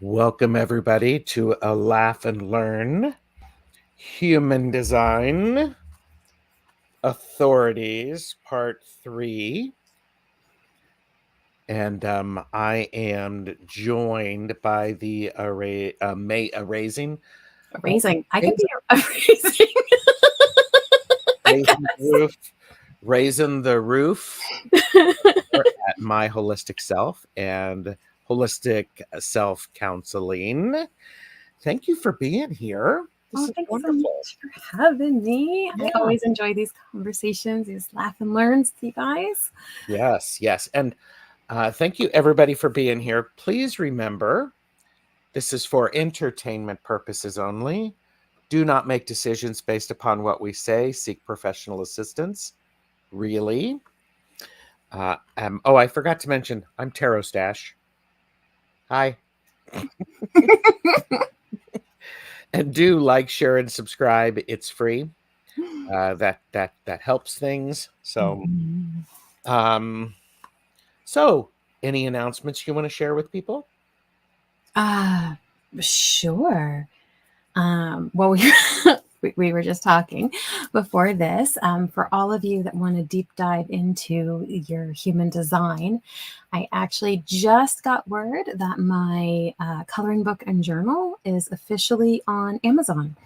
Welcome, everybody, to a Laugh and Learn Human Design Authorities Part 3. And I am joined by the raising I could be erasing. raising the roof at My Holistic Self and Holistic Self Counselling. Thank you for being here. Thanks so much for having me. Yeah. I always enjoy these conversations, these laugh and learns with you guys. Yes. And thank you, everybody, for being here. Please remember, this is for entertainment purposes only. Do not make decisions based upon what we say. Seek professional assistance. Really. I forgot to mention, I'm Tarot Stash. Hi. And do like, share, and subscribe. It's free. That helps things. So, so any announcements you want to share with people? Sure. Well, we were just talking before this. For all of you that want to deep dive into your human design, I actually just got word that my coloring book and journal is officially on Amazon.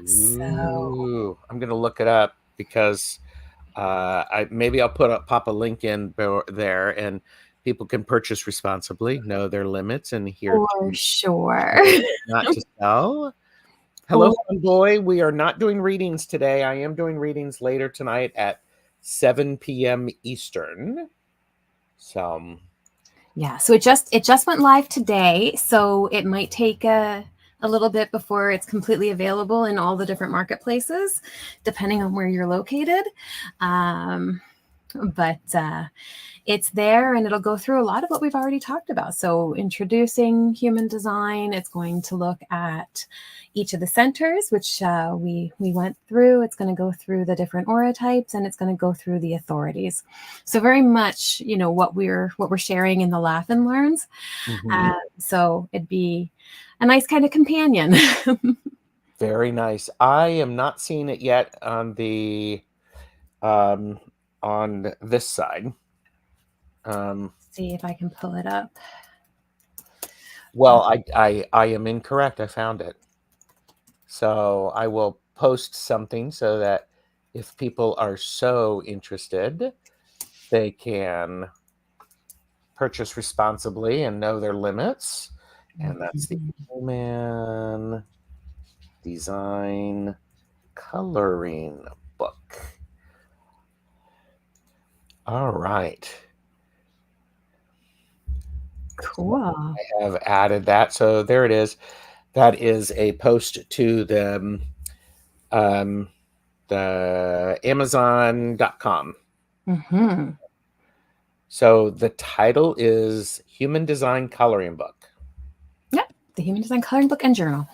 So I'm going to look it up because I'll pop a link in there and people can purchase responsibly, know their limits, and hear for sure not to sell. Hello, fun boy. We are not doing readings today. I am doing readings later tonight at 7 p.m. Eastern. So it just went live today. So it might take a little bit before it's completely available in all the different marketplaces, depending on where you're located. But it's there, and it'll go through a lot of what we've already talked about. So introducing human design, it's going to look at each of the centers, which we went through. It's going to go through the different aura types, and it's going to go through the authorities. So very much, what we're sharing in the Laugh and Learns. So it'd be a nice kind of companion. Very nice. I am not seeing it yet on the on this side. See if I can pull it up. Well, I am incorrect. I found it. So I will post something so that if people are so interested, they can purchase responsibly and know their limits. And that's the Human Design Coloring book. All right. Cool. I have added that. So there it is. That is a post to the Amazon.com. So the title is Human Design Coloring Book. Yep, the Human Design Coloring Book and Journal.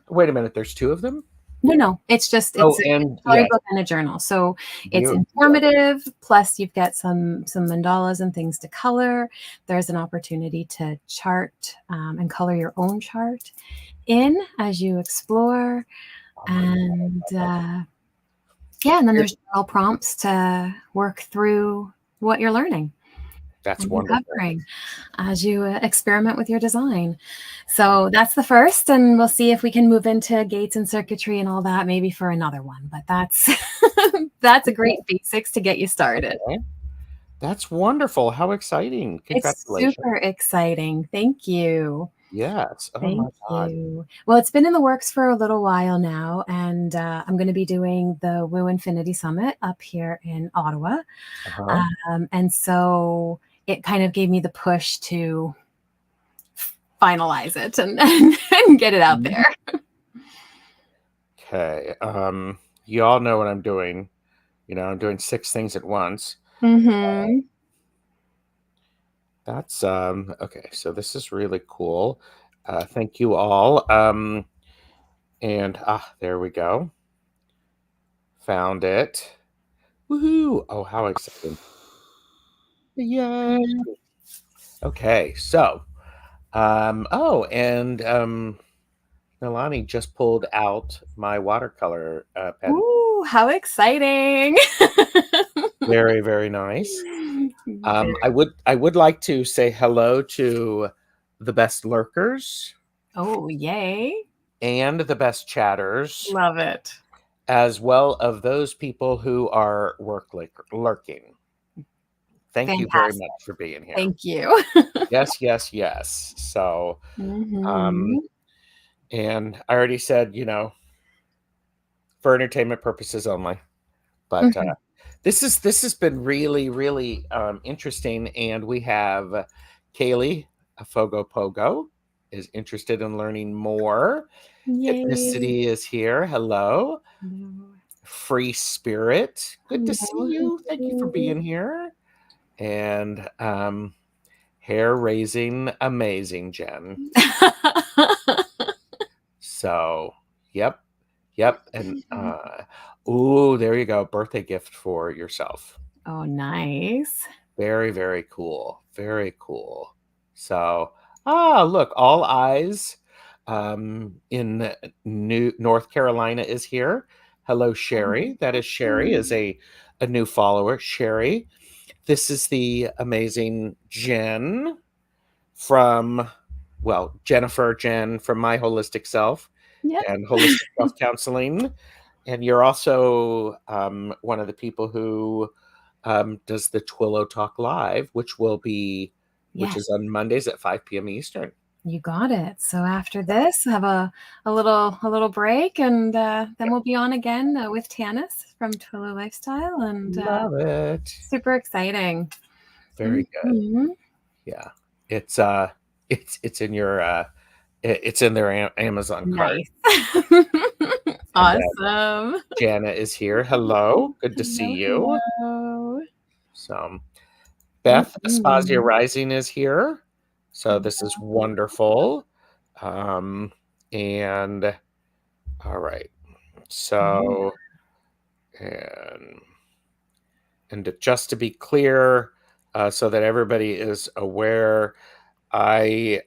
Wait a minute, there's two of them? No, it's a coloring book and a journal. So it's informative, plus you've got some mandalas and things to color. There's an opportunity to chart and color your own chart in as you explore. And and then there's general prompts to work through what you're learning. That's wonderful. As you experiment with your design. So that's the first, and we'll see if we can move into gates and circuitry and all that maybe for another one. But that's a great basics to get you started. Okay. That's wonderful. How exciting. Congratulations. It's super exciting. Thank you. Yes. Oh, Thank my God. you. Well, it's been in the works for a little while now, and I'm going to be doing the Woo Infinity Summit up here in Ottawa. And so it kind of gave me the push to finalize it and get it out there. Okay. You all know what I'm doing. I'm doing 6 things at once. That's okay. So this is really cool. Thank you all. And there we go. Found it. Woohoo! Oh, how exciting. Yay. Okay, so Oh, and Nalani just pulled out my watercolor pen. Ooh, how exciting. Very, very nice. Very- I would like to say hello to the best lurkers Oh, yay. and the best chatters, Love it. as well of those people who are lurking. Thank you very Fantastic. much for being here. Thank you. Yes, yes, yes. So, um, Mhm. and I already said, for entertainment purposes only. But Mhm. this has been really, really interesting. And we have Kaylee Fogo Pogo is interested in learning more. Yay. Ethnicity is here. Hello. Hello. Free Spirit. Good to see Hello. you. Thank you for being here. And hair raising amazing, Jen. So, yep, yep. And ooh, there you go. Birthday gift for yourself. Oh, nice. Very, very cool. Very cool. So, look, all eyes in North Carolina is here. Hello, Sherry. That is Sherry, is a new follower. Sherry, this is the amazing Jen from, well, Jennifer Jen from My Holistic Self Yep. and Holistic Self Counseling. And you're also one of the people who does the Twillo Talk Live, which Yes, is on Mondays at 5 p.m. Eastern. you got it. So after this, have a little break, and then we'll be on again with Tanis from Twillo Lifestyle, and Love it. super exciting. Very good. Mhm. Yeah. It's it's in your it's in their Amazon cart. Nice. And Awesome. Jana is here. Hello. Good to see Hello, you. hello. So Beth Aspasia Mhm. Rising is here. So this is wonderful. Um and all right. Yeah. So and just to be clear, so that everybody is aware, I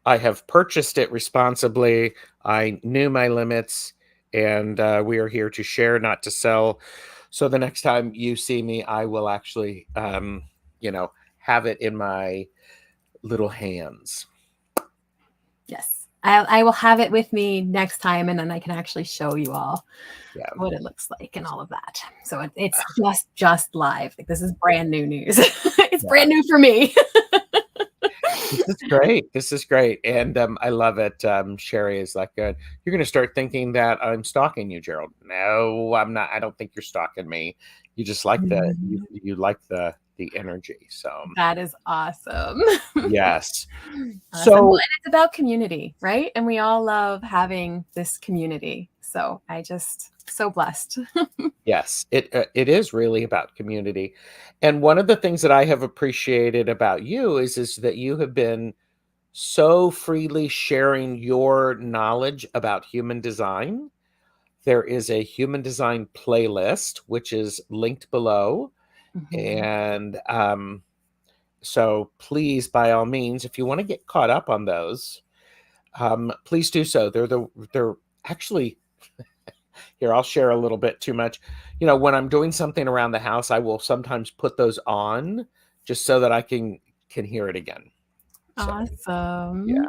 I have purchased it responsibly. I knew my limits, and we are here to share, not to sell. So the next time you see me, I will actually, have it in my little hands. Yes. I will have it with me next time, and then I can actually show you all Yeah, what it looks like and all of that. So it's just live. Like, this is brand new news. It's yeah. brand new for me. This is great. This is great, and I love it. Sherry is like, "You're going to start thinking that I'm stalking you, Gerald." No, I'm not. I don't think you're stalking me. You just like Mhm. you like the energy. So That is awesome. yes. Awesome. Well, So and it's about community, right? And we all love having this community. So I just so blessed. yes, it is really about community, and one of the things that I have appreciated about you is that you have been so freely sharing your knowledge about human design. There is a human design playlist, which is linked below. Mhm. And so please, by all means, if you want to get caught up on those, please do so. They're actually here. I'll share a little bit too much. When I'm doing something around the house, I will sometimes put those on just so that I can hear it again. So yeah.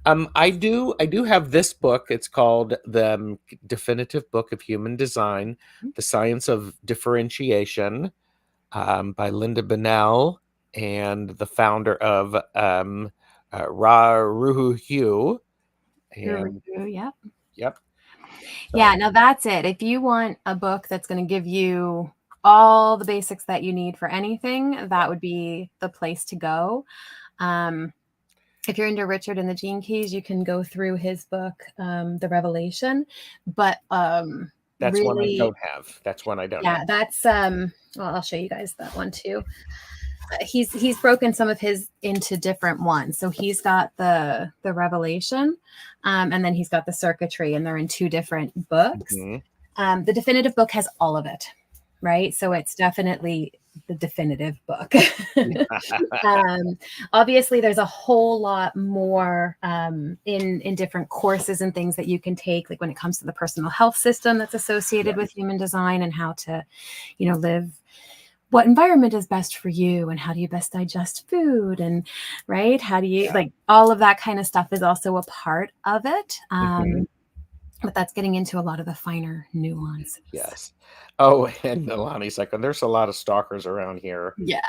Awesome. I do have this book. It's called the Definitive Book of Human Design: The Science of Differentiation, by Linda Bennell and the founder of Ra Ruhu Hu. And Yeah. yep, Yeah, so now that's it. If you want a book that's going to give you all the basics that you need for anything, that would be the place to go. Um, if you're into Richard and the Gene Keys, you can go through his book, The Revelation. But that's one I really, don't have. That's one I don't have. yeah, that's well, I'll show you guys that one too. He's broken some of his into different ones. So he's got the Revelation, and then he's got the Circuitry, and they're in two different books. Mhm. The definitive book has all of it, right? So it's definitely the definitive book. Obviously, there's a whole lot more in different courses and things that you can take, like when it comes to the personal health system that's associated with human design and how to, live. What environment is best for you, and how do you best digest food, and right? How do you like all of that kind of stuff is also a part of it. But that's getting into a lot of the finer nuances. Yes. Oh, and Nalani's like, there's a lot of stalkers around here. Yeah.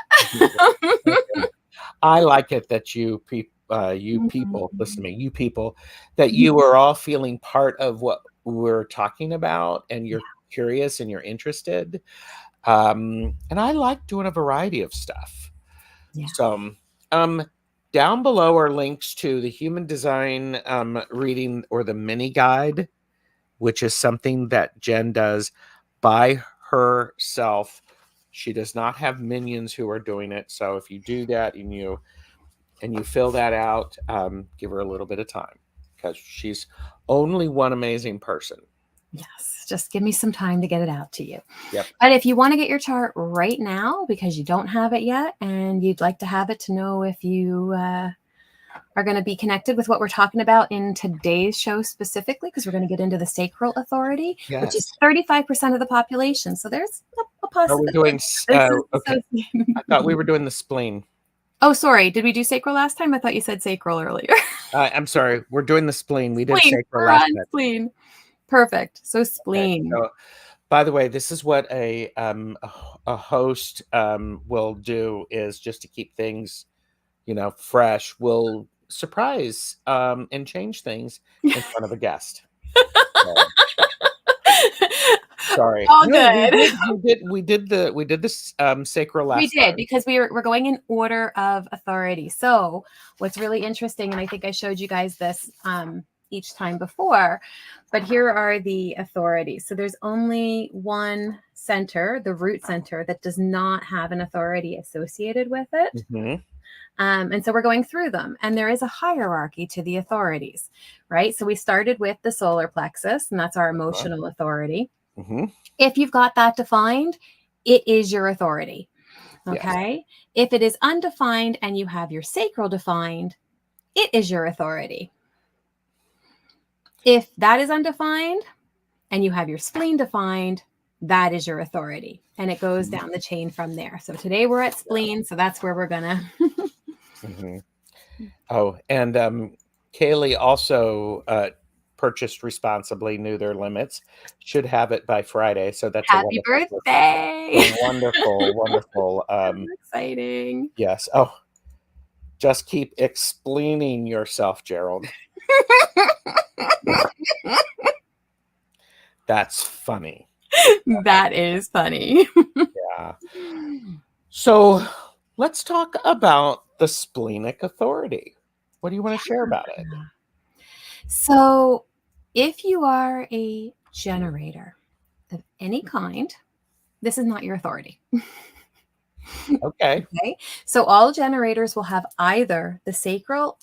I like it that you people, listen to me, you people, that you are all feeling part of what we're talking about, and you're curious and you're interested. And I like doing a variety of stuff. Yeah. So, down below are links to the human design reading, or the mini guide, which is something that Jen does by herself. She does not have minions who are doing it. So if you do that and you fill that out, give her a little bit of time, because she's only one amazing person. Yes, just give me some time to get it out to you. Yep. But if you want to get your chart right now because you don't have it yet and you'd like to have it to know if you are going to be connected with what we're talking about in today's show specifically, because we're going to get into the sacral authority, which is 35% of the population. So there's a possibility. Are we doing okay. I thought we were doing the spleen. Oh, sorry. Did we do sacral last time? I thought you said sacral earlier. I'm sorry. We're doing the spleen. We did sacral last time. Spleen. Perfect. So spleen. Okay. So, by the way, this is what a host will do, is just to keep things, fresh. Will surprise and change things in front of a guest. Sorry. All good. We did this sacral last time. We did, because we're going in order of authority. So what's really interesting, and I think I showed you guys this each time before, but here are the authorities. So there's only one center, the root center, that does not have an authority associated with it. And so we're going through them, and there is a hierarchy to the authorities, right? So we started with the solar plexus, and that's our emotional authority. If you've got that defined, it is your authority. Okay. Yes. If it is undefined and you have your sacral defined, it is your authority. If that is undefined and you have your spleen defined, that is your authority. And it goes down the chain from there. So today we're at spleen. So that's where we're going to. Oh, and Kaylee also purchased responsibly, knew their limits, should have it by Friday. So that's happy birthday. Wonderful. Exciting. Yes. Oh, just keep explaining yourself, Gerald. That's funny. That is funny. Yeah. So let's talk about the splenic authority. What do you want to share about it? So if you are a generator of any kind, this is not your authority. Okay. So all generators will have either the sacral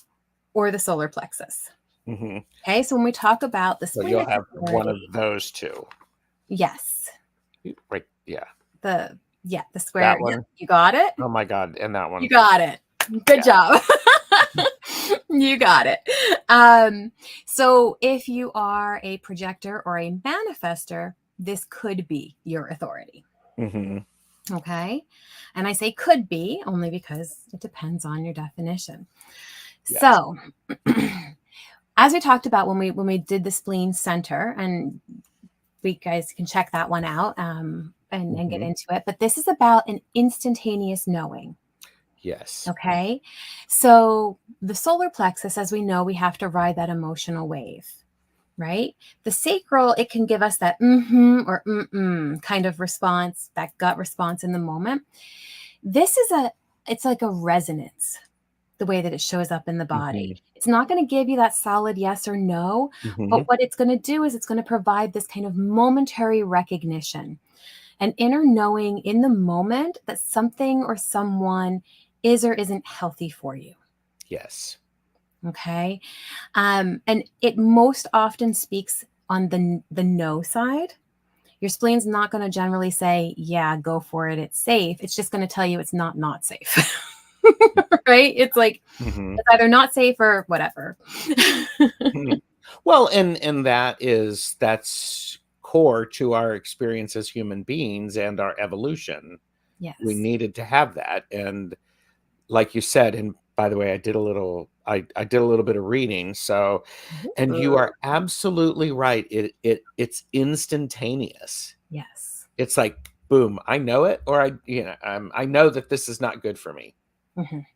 or the solar plexus. Okay. So when we talk about the splenic, you'll have one of those two. Yes. Right. Yeah. The square. That one. You got it. Oh my God. And that one. You got it. Good job. You got it. So if you are a projector or a manifester, this could be your authority. Okay. And I say could be only because it depends on your definition. Yes. So as we talked about when we did the spleen center, and we guys can check that one out and get into it. But this is about an instantaneous knowing. Yes. Okay. So the solar plexus, as we know, we have to ride that emotional wave, right? The sacral, it can give us that or kind of response, that gut response in the moment. This is it's like a resonance, the way that it shows up in the body. It's not going to give you that solid yes or no, but what it's going to do is it's going to provide this kind of momentary recognition, an inner knowing in the moment that something or someone is or isn't healthy for you. Yes. Okay. And it most often speaks on the no side. Your spleen's not going to generally say, yeah, go for it, it's safe. It's just going to tell you it's not safe. Right? It's like, Mhm. it's either not safe or whatever. Mhm. Well, and that's core to our experience as human beings and our evolution. We Yes. needed to have that, and like you said, and by the way, I did a little bit of reading, so and you Ooh. are absolutely right. It's instantaneous. Yes. It's like, boom, I know it, or I know that this is not good for me. Mhm.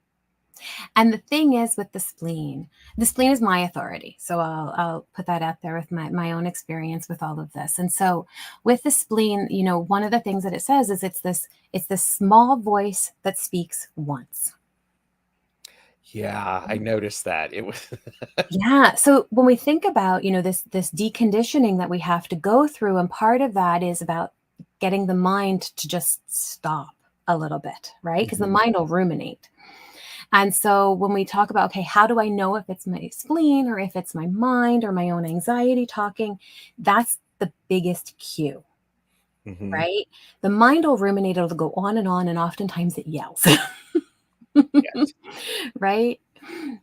And the thing is with the spleen is my authority. So I'll put that out there with my own experience with all of this. And so with the spleen, one of the things that it says is it's this small voice that speaks once. Yeah, I noticed that. It was Yeah. So when we think about, this deconditioning that we have to go through, and part of that is about getting the mind to just stop a little bit, right? Because the Mhm, mind will ruminate. And so when we talk about, okay, how do I know if it's my spleen or if it's my mind or my own anxiety talking? That's the biggest cue, mhm. right? The mind will ruminate, it'll go on, and oftentimes it yells, Yes. right?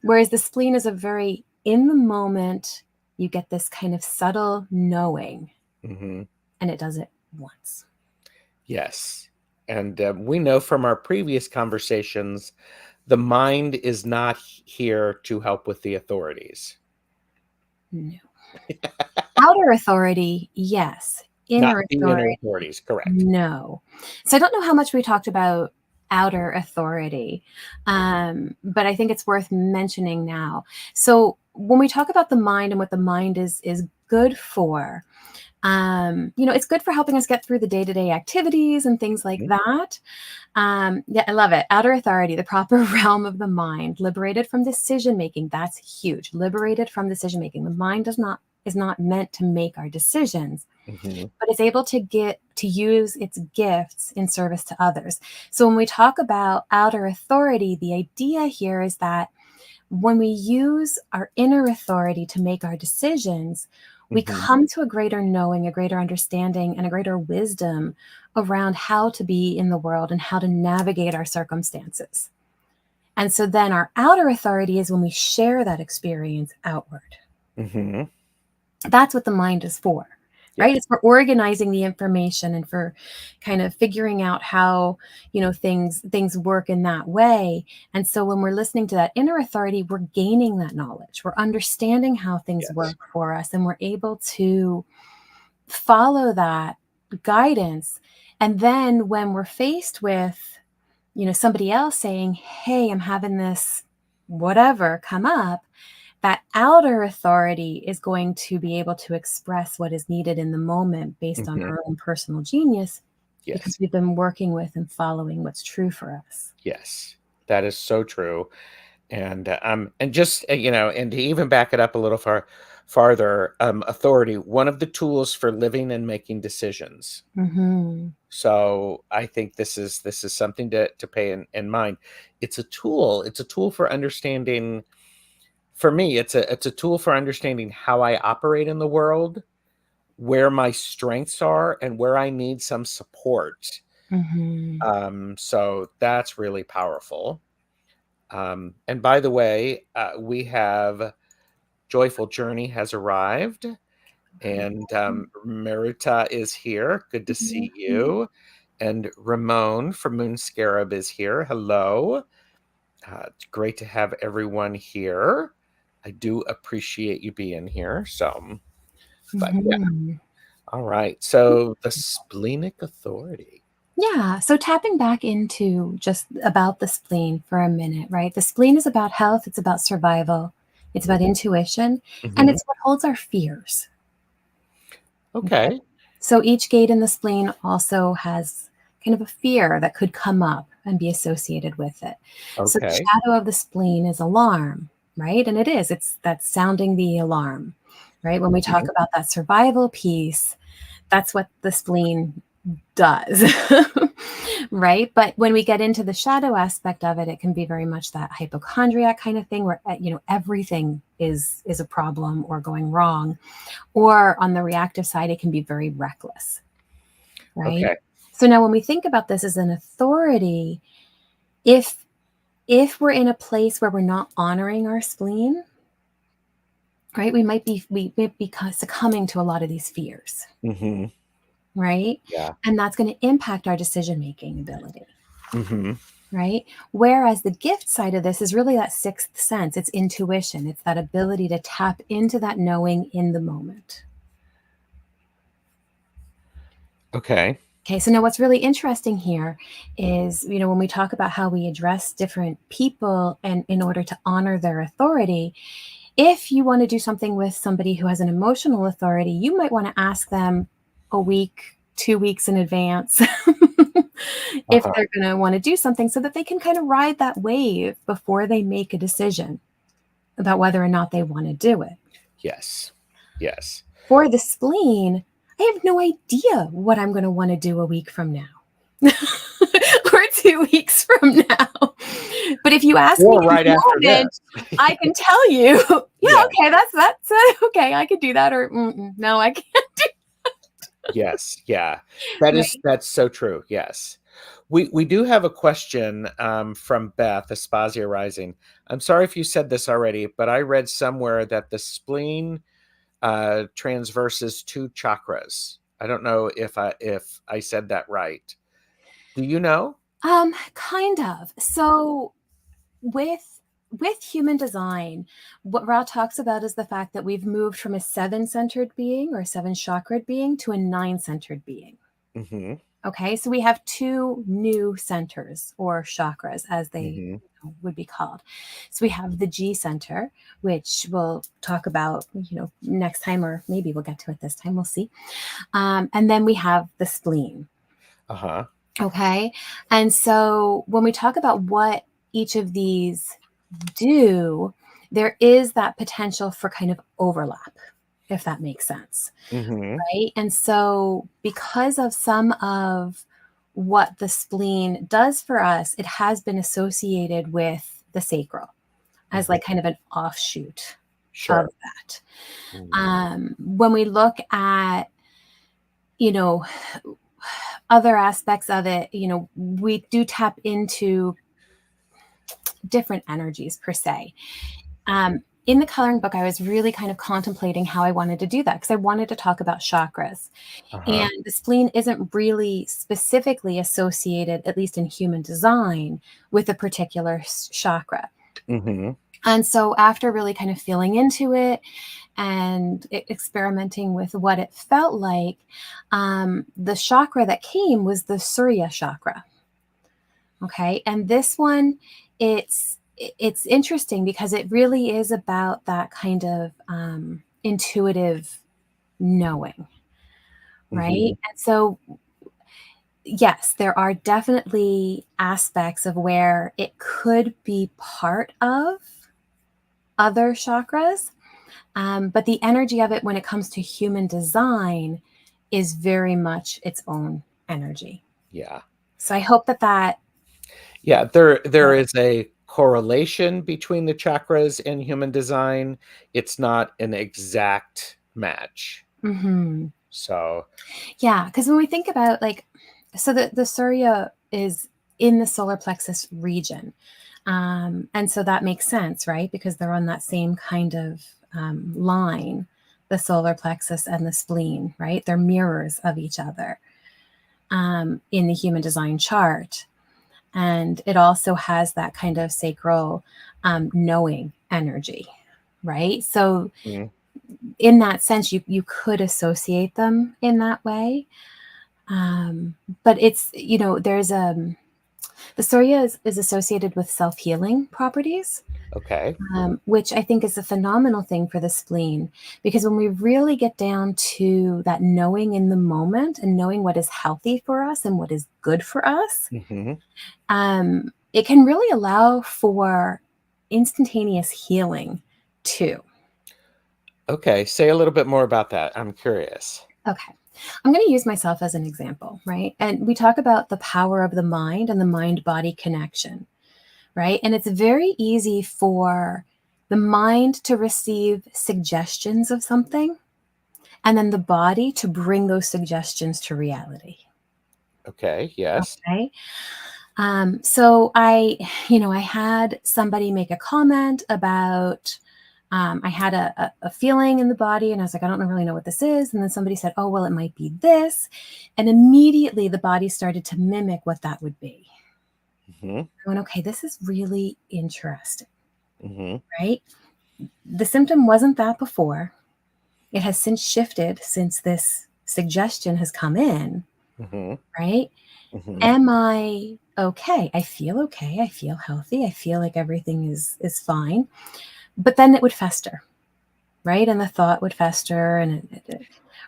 Whereas the spleen is a very in the moment, you get this kind of subtle knowing, Mhm. and it does it once. Yes. And, we know from our previous conversations, the mind is not here to help with the authorities. No. Outer authority, yes. Not Inner the inner authority, authorities, correct. no. So I don't know how much we talked about outer authority, but I think it's worth mentioning now. So when we talk about the mind and what the mind is good for, it's good for helping us get through the day-to-day activities and things like Mhm. that. Yeah, I love it. Outer authority, the proper realm of the mind, liberated from decision making. That's huge. Liberated from decision making. The mind is not meant to make our decisions, Mhm. but is able to get to use its gifts in service to others. So when we talk about outer authority, the idea here is that when we use our inner authority to make our decisions, we Mhm. come to a greater knowing, a greater understanding, and a greater wisdom around how to be in the world and how to navigate our circumstances. And so then our outer authority is when we share that experience outward. Mhm. That's what the mind is for, right? Yes. It's for organizing the information and for kind of figuring out how, things work in that way. And so when we're listening to that inner authority, we're gaining that knowledge. We're understanding how things Yes. work for us, and we're able to follow that guidance. And then when we're faced with, somebody else saying, "Hey, I'm having this whatever come up," that outer authority is going to be able to express what is needed in the moment based on Mhm. our own personal genius, because Yes. we've been working with and following what's true for us. Yes. That is so true. And just, and to even back it up a little farther, authority, one of the tools for living and making decisions. Hmm. So I think this is something to pay in mind. It's a tool for understanding. For me, it's a tool for understanding how I operate in the world, where my strengths are, and where I need some support. Hmm. So that's really powerful. And by the way, we have Joyful Journey has arrived, and Meruta is here. Good to see you. And Ramon from Moon Scarab is here. Hello. It's great to have everyone here. I do appreciate you being here. So, but yeah, Hmm. all right. So the splenic authority. Yeah. So tapping back into just about the spleen for a minute, right? The spleen is about health, it's about survival, it's about intuition, and Mhm. it's what holds our fears. Okay. Okay. So each gate in the spleen also has kind of a fear that could come up and be associated with it. So the Okay. shadow of the spleen is alarm, right? And it's that sounding the alarm, right? When we talk Mhm. about that survival piece, that's what the spleen does. Right? But when we get into the shadow aspect of it, it can be very much that hypochondriac kind of thing where everything is a problem or going wrong. Or on the reactive side, it can be very reckless. right? Okay. So now when we think about this as an authority, if we're in a place where we're not honoring our spleen, right, we might be succumbing to a lot of these fears, Mm-hmm. right? Yeah. And that's going to impact our decision-making ability, Mm-hmm. right? Whereas the gift side of this is really that sixth sense. It's intuition. It's that ability to tap into that knowing in the moment. Okay. Okay, so now what's really interesting here is, when we talk about how we address different people and in order to honor their authority, if you want to do something with somebody who has an emotional authority, you might want to ask them a week, 2 weeks in advance if Uh-huh. they're going to want to do something so that they can kind of ride that wave before they make a decision about whether or not they want to do it. Yes. Yes. For the spleen, I have no idea what I'm going to want to do a week from now or 2 weeks from now. But if you ask me Or in right the after moment, this. I can tell you, yeah, Yeah. okay, that's okay, I could do that, or no, I can't do Yes. Yeah. right. That's so true. Yes. We do have a question from Beth, Aspasia Rising. I'm sorry if you said this already, but I read somewhere that the spleen transverses 2 chakras. I don't know if I said that right. Do you know? Kind of. So with human design, what Ra talks about is the fact that we've moved from a 7-centered being or 7-chakrad being to a 9-centered being. Mm-hmm. Okay, so we have 2 new centers or chakras, as they Mm-hmm. would be called. So we have the G center, which we'll talk about, next time, or maybe we'll get to it this time. We'll see. And then we have the spleen. Uh-huh. Okay, and so when we talk about what each of these do, there is that potential for kind of overlap, if that makes sense. Mm-hmm. Right. And so, because of some of what the spleen does for us, it has been associated with the sacral as Mm-hmm. like kind of an offshoot of Sure. that. Mm. When we look at, you know, other aspects of it, we do tap into different energies per se. In the coloring book, I was really kind of contemplating how I wanted to do that because I wanted to talk about chakras. Uh-huh. And the spleen isn't really specifically associated, at least in human design, with a particular chakra. Mm-hmm. And so after really kind of feeling into it and experimenting with what it felt like, the chakra that came was the Surya chakra. Okay. And this one, it's interesting because it really is about that kind of intuitive knowing, right? Mm-hmm. And so yes, there are definitely aspects of where it could be part of other chakras, but the energy of it when it comes to human design is very much its own energy. Yeah. So I hope that Yeah, there is a correlation between the chakras in human design. It's not an exact match. Mhm. So, Yeah, because when we think about so the Surya is in the solar plexus region. And so that makes sense, right? Because they're on that same kind of line, the solar plexus and the spleen, right? They're mirrors of each other in the human design chart. And it also has that kind of sacral knowing energy, right? So mm, in that sense, you could associate them in that way. But it's, there's the Surya is associated with self-healing properties, okay. which I think is a phenomenal thing for the spleen, because when we really get down to that knowing in the moment and knowing what is healthy for us and what is good for us, Mm-hmm. it can really allow for instantaneous healing too. Okay, say a little bit more about that. I'm curious. Okay. I'm going to use myself as an example, right? And we talk about the power of the mind and the mind body connection, right? And it's very easy for the mind to receive suggestions of something and then the body to bring those suggestions to reality. Okay. Yes. Okay. So I had somebody make a comment about, I had a feeling in the body, and I was like, I don't really know what this is. And then somebody said, oh, well, it might be this. And immediately the body started to mimic what that would be. Mm-hmm. I went, okay, this is really interesting, Mm-hmm. right? The symptom wasn't that before. It has since shifted since this suggestion has come in, Mm-hmm. right? Mm-hmm. Am I okay? I feel okay. I feel healthy. I feel like everything is fine. But then it would fester, right? And the thought would fester, and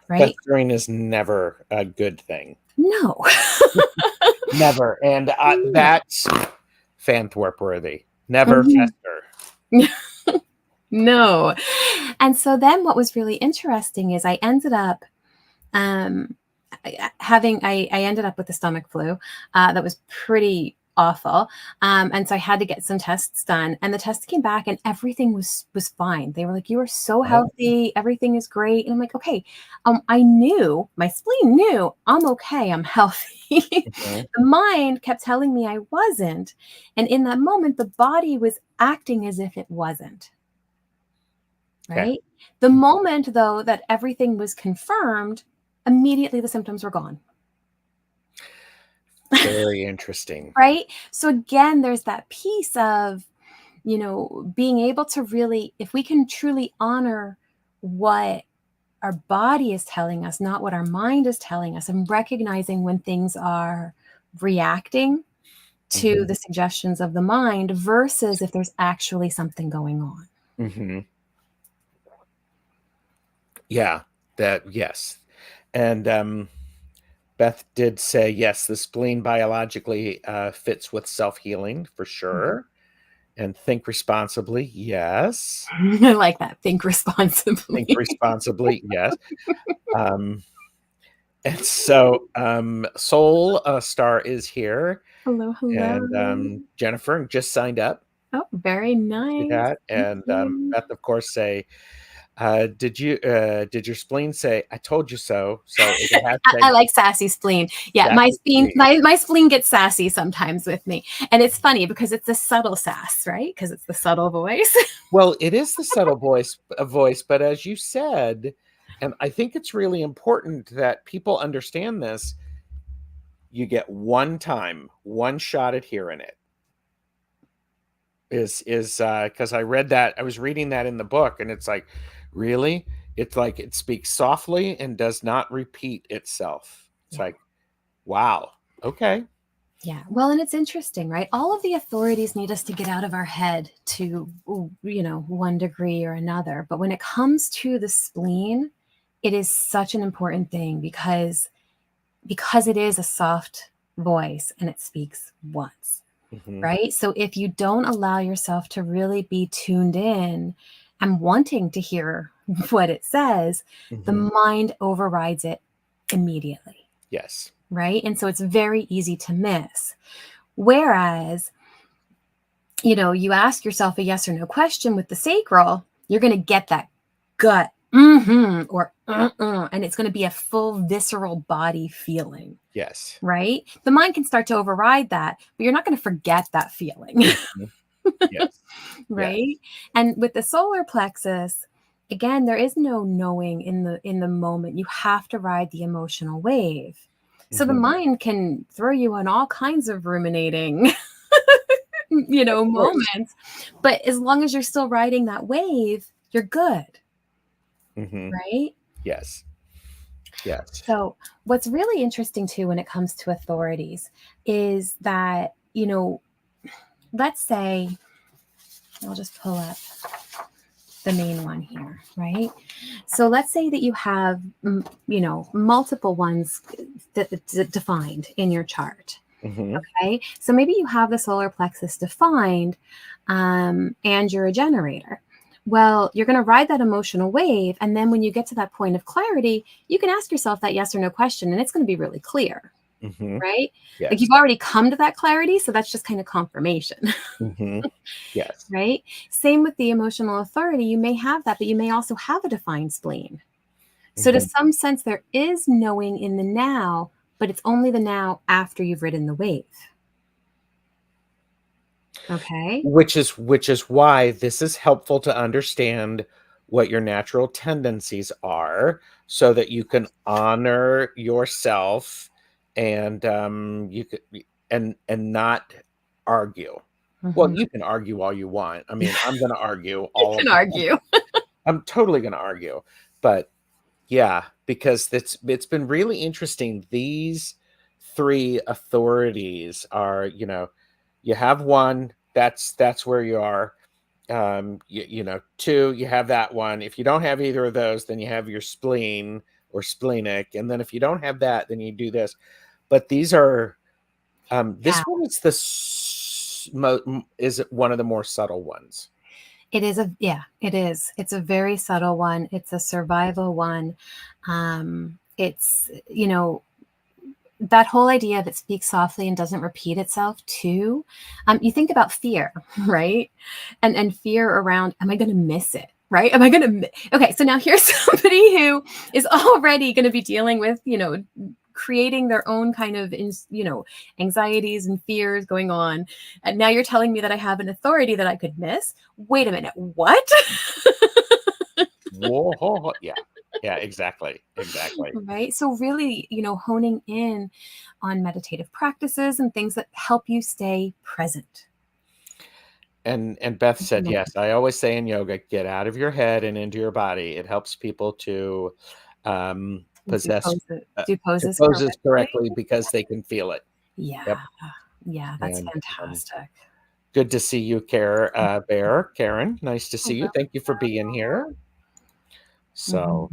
right? Festering is never a good thing. No. Never. And No. that's fanthorpe worthy. Never fester. No. And so then what was really interesting is I ended up I ended up with the stomach flu that was pretty awful, and so I had to get some tests done, and the tests came back and everything was fine. They were like, you are so healthy, everything is great. And I'm like, okay, I knew, my spleen knew I'm okay, I'm healthy. Mhm. The mind kept telling me I wasn't, and in that moment the body was acting as if it wasn't. Okay. Right? The moment, though, that everything was confirmed, immediately the symptoms were gone. Very interesting. Right? So again, there's that piece of, being able to really, if we can truly honor what our body is telling us, not what our mind is telling us, and recognizing when things are reacting to Mhm. the suggestions of the mind versus if there's actually something going on. Mm-hmm. Yeah. Yes. And Beth did say, yes, the spleen biologically fits with self-healing for sure. And think responsibly. Yes. I like that. Think responsibly. Think responsibly. Yes. Um, and so Soul Star is here. Hello, hello. And Jennifer just signed up Oh, very to nice. that. Thank And you. Beth, of course, say, did your spleen say, I told you so? So is a I hashtag like sassy spleen. Yeah, my sassy spleen, spleen. my spleen gets sassy sometimes with me. And it's funny because it's a subtle sass, right? Because it's the subtle voice. Well, it is the subtle voice, but as you said, and I think it's really important that people understand this, you get one time, one shot at hearing it. Is because I read that, I was reading that in the book, and it's like, really? It's like it speaks softly and does not repeat itself. It's Yeah. like, wow, okay. Yeah. Well, and it's interesting, right? All of the authorities need us to get out of our head to, one degree or another. But when it comes to the spleen, it is such an important thing because it is a soft voice and it speaks once. Mm-hmm. Right? So if you don't allow yourself to really be tuned in and wanting to hear what it says, the Mm-hmm. mind overrides it immediately. Yes. Right? And so it's very easy to miss. Whereas, you ask yourself a yes or no question with the sacral, you're going to get that gut or and it's going to be a full visceral body feeling. Yes. Right? The mind can start to override that, but you're not going to forget that feeling. Mm-hmm. Yes. Yes. Right? And with the solar plexus, again, there is no knowing in the moment. You have to ride the emotional wave. So the Mm-hmm. mind can throw you on all kinds of ruminating, Of course. moments, but as long as you're still riding that wave, you're good, Mm-hmm. right? Yes. Yes. So, what's really interesting too when it comes to authorities is that, let's say, I'll just pull up the main one here, right? So, let's say that you have, multiple ones defined in your chart. Mm-hmm. Okay. So, maybe you have the solar plexus defined and you're a generator. Well, you're going to ride that emotional wave. And then when you get to that point of clarity, you can ask yourself that yes or no question, and it's going to be really clear, Mm-hmm. right? Like Yes. you've already come to that clarity. So that's just kind of confirmation, Mm-hmm. Yes. right? Same with the emotional authority. You may have that, but you may also have a defined spleen. So, to Mm-hmm. some sense, there is knowing in the now, but it's only the now after you've ridden the wave. Okay. Which is why this is helpful to understand what your natural tendencies are, so that you can honor yourself, and you could and not argue. Well, Mhm. you can argue all you want. I mean, I'm going to argue You all of can the time. argue. I'm totally going to argue, but yeah, because it's been really interesting. These three authorities are, you have one, that's where you are. Two, you have that one. If you don't have either of those, then you have your spleen or splenic, and then if you don't have that, then you do this. But these are this Yeah. one is is one of the more subtle ones. It is it is. It's a very subtle one. It's a survival one. It's, that whole idea of it speaks softly and doesn't repeat itself too. You think about fear, right? And fear around, am I going to miss it? Right? Am I going to? Okay. So now here's somebody who is already going to be dealing with, creating their own kind of, anxieties and fears going on. And now you're telling me that I have an authority that I could miss. Wait a minute. What? Whoa, yeah, exactly. Right. So really, honing in on meditative practices and things that help you stay present. And Beth said, yes, I always say in yoga, get out of your head and into your body. It helps people to possess Do to poses poses correctly. correctly because they can feel it. Yeah. Yep. Yeah. That's And fantastic. good to see you, Karen. Nice to see you. Thank you for being here. So,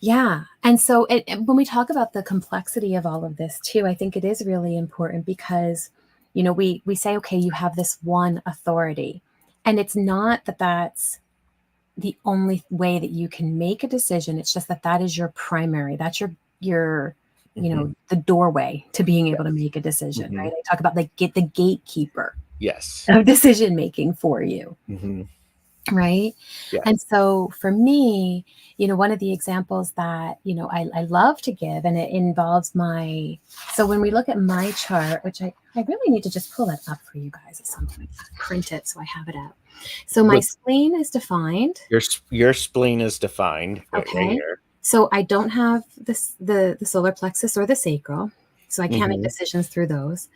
Yeah. And so when we talk about the complexity of all of this too, I think it is really important because, we say, okay, you have this one authority, and it's not that that's the only way that you can make a decision. It's just that that is your primary, that's your, the doorway to being able to make a decision, right? I talk about get the gatekeeper yes. of decision making for you. Right. Yeah. And so for me, one of the examples that, I love to give, and it involves so when we look at my chart, which I really need to just pull that up for you guys at some point, print it so I have it out. So my spleen is defined. Your spleen is defined right here. So I don't have the solar plexus or the sacral. So I can't make decisions through those,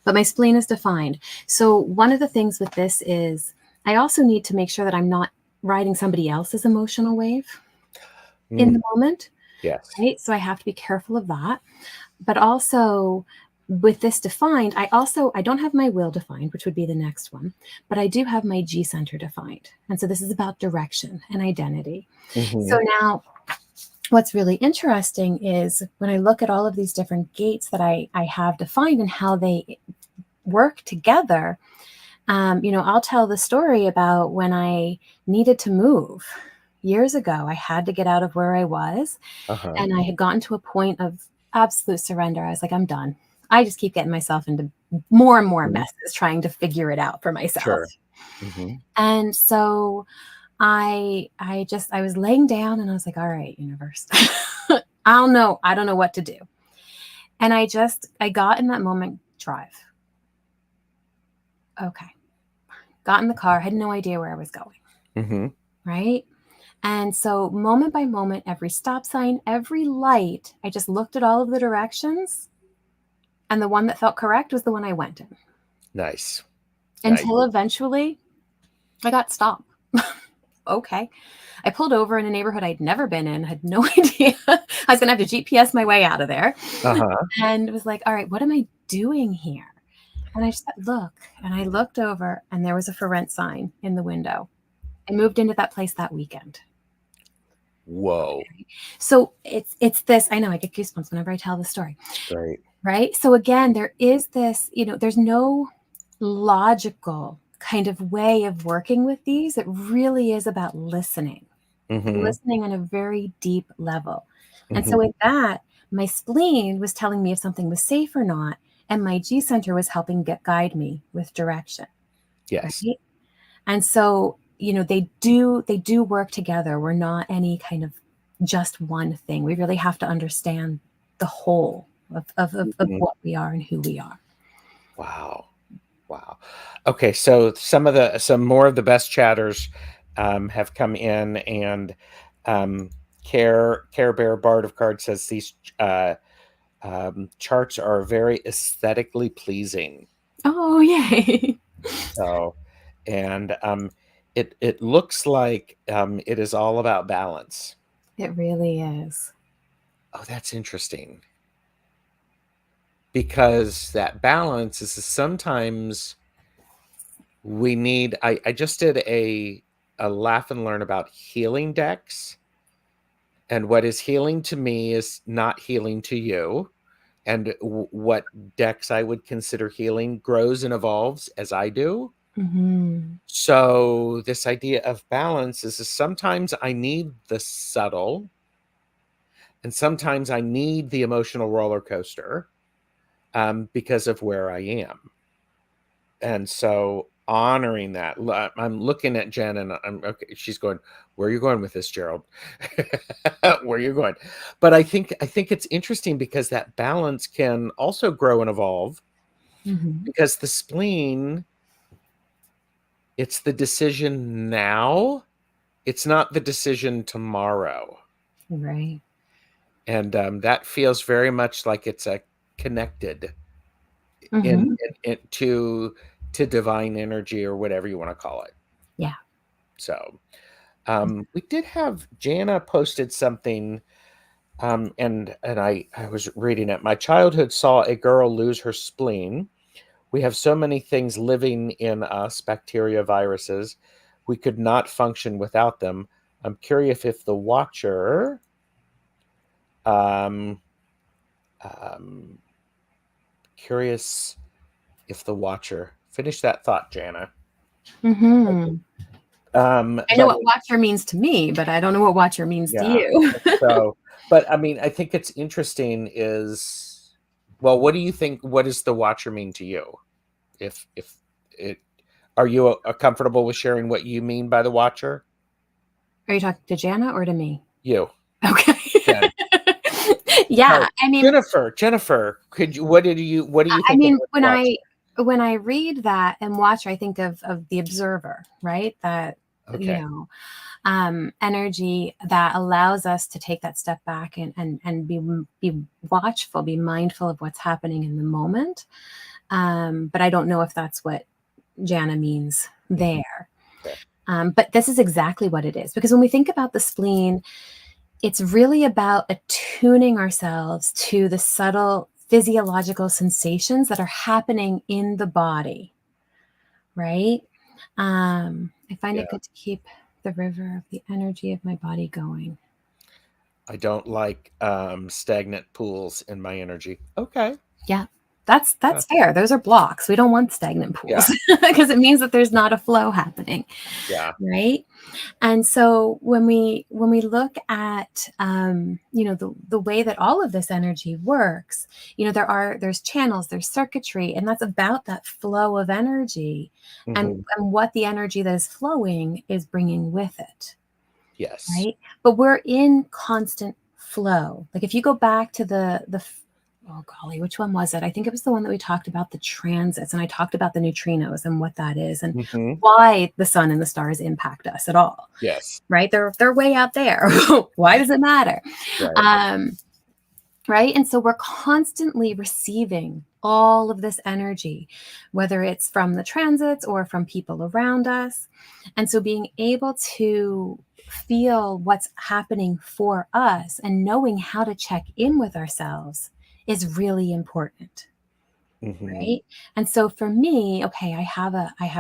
but my spleen is defined. So one of the things with this is I also need to make sure that I'm not riding somebody else's emotional wave in the moment. Yes. Right. So I have to be careful of that. But also with this defined, I don't have my will defined, which would be the next one, but I do have my G center defined. And so this is about direction and identity. So now what's really interesting is when I look at all of these different gates that I have defined and how they work together, I'll tell the story about when I needed to move years ago. I had to get out of where I was, and I had gotten to a point of absolute surrender. I was like, I'm done. I just keep getting myself into more and more messes, trying to figure it out for myself. Sure. And so I was laying down and I was like, all right, universe, I don't know what to do. And I got in that moment, drive. Okay. Got in the car, had no idea where I was going. Right. And so moment by moment, every stop sign, every light, I just looked at all of the directions, and the one that felt correct was the one I went in. Nice. Until eventually I got stopped. Okay. I pulled over in a neighborhood I'd never been in, had no idea. I was going to have to GPS my way out of there. And it was like, all right, what am I doing here? And I just said, look, and I looked over and there was a for rent sign in the window. I moved into that place that weekend. Whoa. Okay. So it's this, I know I get goosebumps whenever I tell the story. Right. Right. So again, there is this, there's no logical kind of way of working with these. It really is about listening on a very deep level. And so with that, my spleen was telling me if something was safe or not. And my G center was helping guide me with direction. Yes. Right? And so, they do work together. We're not any kind of just one thing. We really have to understand the whole of Mhm. what we are and who we are. Wow. Wow. Okay, so some more of the best chatters have come in, and Care Bear Bard of Cards says these charts are very aesthetically pleasing. Oh, yay. So, and it looks like it is all about balance. It really is. Oh, that's interesting. Because that balance is sometimes we need. I just did a laugh and learn about healing decks, and what is healing to me is not healing to you. And what decks I would consider healing grows and evolves as I do. Mm-hmm. So this idea of balance is sometimes I need the subtle, and sometimes I need the emotional roller coaster because of where I am. And so honoring that, I'm looking at Jen, and I'm okay. She's going, "Where are you going with this, Gerald? Where are you going?" But I think it's interesting because that balance can also grow and evolve, Mm-hmm. because the spleen, it's the decision now. It's not the decision tomorrow. Right. And that feels very much like it's a connected Mm-hmm. to divine energy, or whatever you want to call it. Yeah. So we did have Jana posted something, and I was reading it. My childhood saw a girl lose her spleen. We have so many things living in us, bacteria, viruses. We could not function without them. I'm curious if the watcher, um, um, curious if the watcher, finish that thought, Jana. Mm-hmm. I know But what watcher means to me, but I don't know what watcher means to yeah, you. so, but I mean, I think it's interesting is, well, what do you think? What does the watcher mean to you? If it, are you comfortable with sharing what you mean by the watcher? Are you talking to Jana or to me? You, Okay. Jen. Yeah. Oh, Jennifer, what do you I think mean, about the watcher? when I read that and watch, I think of the observer, right? That, you Okay. know, energy that allows us to take that step back and be watchful, be mindful of what's happening in the moment. But I don't know if that's what Jana means Mhm. there. Okay. But this is exactly what it is, because when we think about the spleen, it's really about attuning ourselves to the subtle physiological sensations that are happening in the body, right? I find Yeah. it good to keep the river of the energy of my body going. I don't like stagnant pools in my energy. Okay. Yeah, Yeah. that's fair. Those are blocks. We don't want stagnant Yeah. pools because it means that there's not a flow happening, Yeah. right? And so when we look at the way that all of this energy works, there's channels, there's circuitry, and that's about that flow of energy, and Hmm. what the energy that is flowing is bringing with it, Yes. right? But we're in constant flow. Like if you go back to oh golly, which one was it? I think it was the one that we talked about the transits, and I talked about the neutrinos and what that is, and Hmm. why the sun and the stars impact us at all, Yes. right? They're way out there. Why does it matter? Right. Um, right? And so we're constantly receiving all of this energy, whether it's from the transits or from people around us. And so being able to feel what's happening for us and knowing how to check in with ourselves is really important. Hmm. Right. And so for me, okay, I have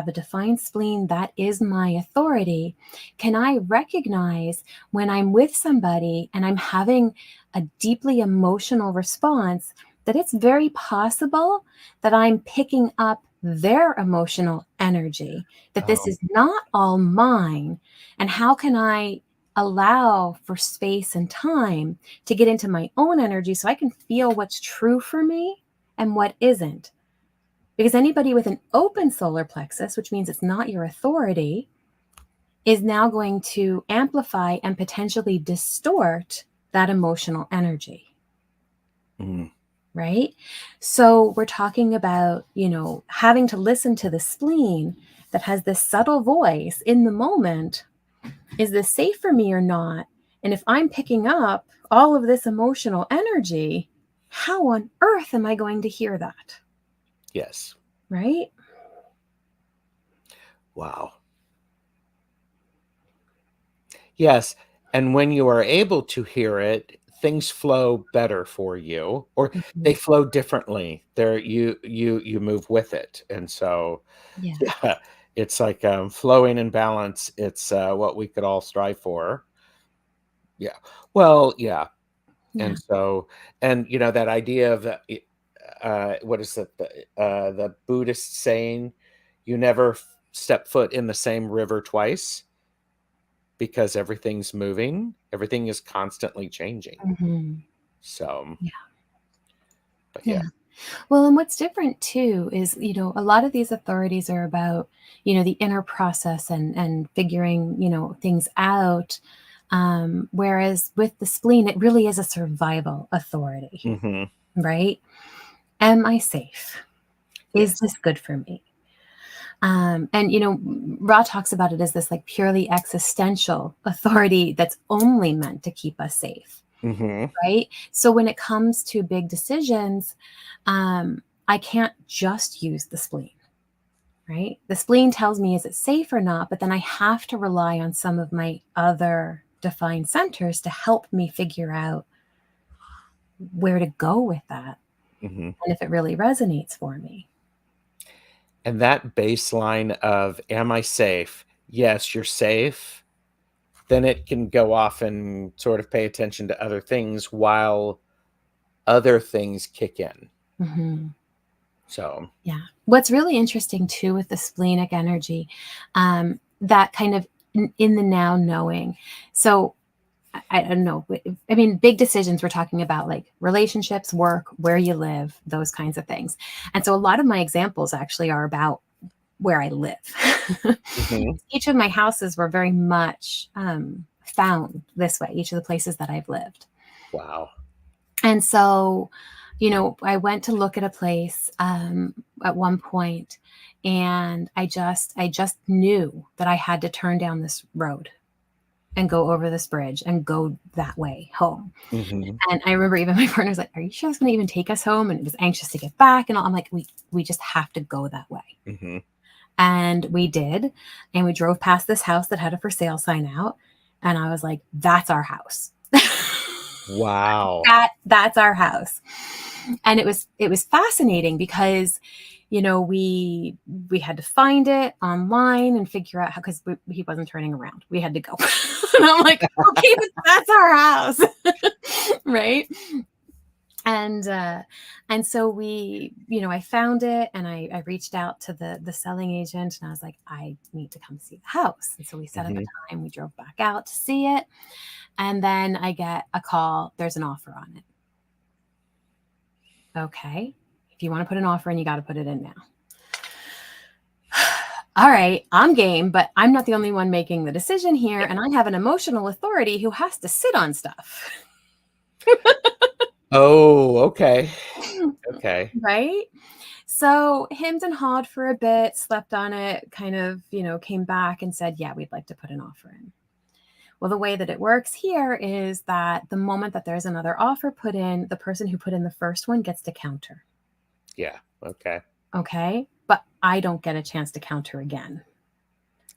a defined spleen that is my authority. Can I recognize when I'm with somebody and I'm having a deeply emotional response, that it's very possible that I'm picking up their emotional energy, that this Oh. is not all mine? And how can I allow for space and time to get into my own energy so I can feel what's true for me and what isn't? Because anybody with an open solar plexus, which means it's not your authority, is now going to amplify and potentially distort that emotional energy. Mm. right? So we're talking about, having to listen to the spleen that has this subtle voice in the moment. Is this safe for me or not? And if I'm picking up all of this emotional energy, how on earth am I going to hear that? Yes. Right? Wow. Yes. And when you are able to hear it, things flow better for you, or they Mhm. flow differently. There you move with it. And so Yeah. yeah, it's like flowing in balance. It's what we could all strive for. Yeah. Well, yeah. Yeah. And so, and that idea of what is it? The Buddhist saying, you never step foot in the same river twice, because everything's moving, everything is constantly changing. Mhm. So, Yeah. but yeah. Yeah. Well, and what's different too is, a lot of these authorities are about, the inner process and figuring, things out. Whereas with the spleen, it really is a survival authority, Hmm. right? Am I safe? Is Yes. this good for me? And Ra talks about it as this like purely existential authority that's only meant to keep us safe, Hmm. right? So when it comes to big decisions, I can't just use the spleen, right? The spleen tells me is it safe or not, but then I have to rely on some of my other defined centers to help me figure out where to go with that Hmm. and if it really resonates for me. And that baseline of, am I safe? Yes, you're safe. Then it can go off and sort of pay attention to other things while other things kick in. Mhm. So, Yeah. What's really interesting too with the splenic energy, that kind of in the now knowing. So I don't know. I mean, big decisions we're talking about like relationships, work, where you live, those kinds of things. And so a lot of my examples actually are about where I live. mhm. Each of my houses were very much found this way, each of the places that I've lived. Wow. And so, I went to look at a place at one point, and I just knew that I had to turn down this road and go over this bridge and go that way home. Hmm. And I remember even my partner's like, "Are you sure it's going to even take us home?" And it was anxious to get back, and all. I'm like, "We just have to go that way." Hmm. And we did, and we drove past this house that had a for sale sign out, and I was like, "That's our house." Wow. That's our house. And it was fascinating because we had to find it online and figure out how, because he wasn't turning around, we had to go. And I'm like, okay, but that's our house. Right. And so I found it, and I reached out to the selling agent, and I was like, I need to come see the house. And so we set up a Hmm. time, we drove back out to see it, and then I get a call, there's an offer on it. Okay. If you want to put an offer in, you got to put it in now. All right, I'm game, but I'm not the only one making the decision here. And I have an emotional authority who has to sit on stuff. Oh, okay. Okay. Right. So hemmed and hawed for a bit, slept on it, kind of, came back and said, yeah, we'd like to put an offer in. Well, the way that it works here is that the moment that there's another offer put in, the person who put in the first one gets to counter. Yeah. Okay. Okay. But I don't get a chance to counter again.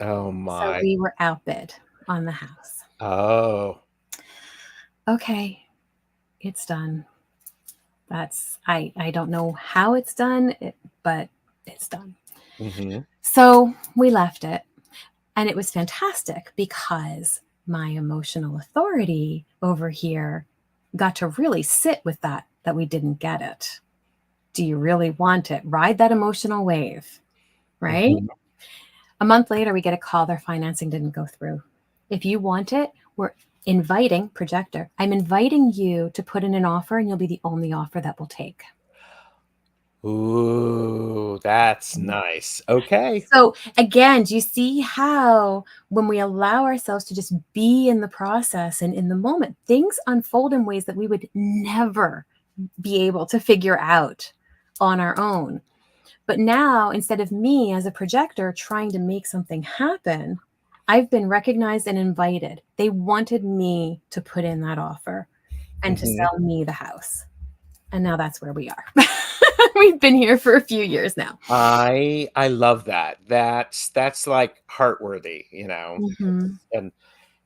Oh So my. we were outbid on the house. Oh. Okay, it's done. I don't know how it's done, but it's done. Hmm. So we left it, and it was fantastic because my emotional authority over here got to really sit with that we didn't get it. Do you really want it? Ride that emotional wave, right? Hmm. A month later, we get a call, their financing didn't go through. If you want it, we're inviting, projector, I'm inviting you to put in an offer, and you'll be the only offer that we'll take. Ooh, that's nice. Okay. So again, do you see how when we allow ourselves to just be in the process and in the moment, things unfold in ways that we would never be able to figure out on our own. But now, instead of me as a projector trying to make something happen, I've been recognized and invited. They wanted me to put in that offer and to Mhm. sell me the house. And now that's where we are. We've been here for a few years now. I love that. That's like heartworthy, Mhm. and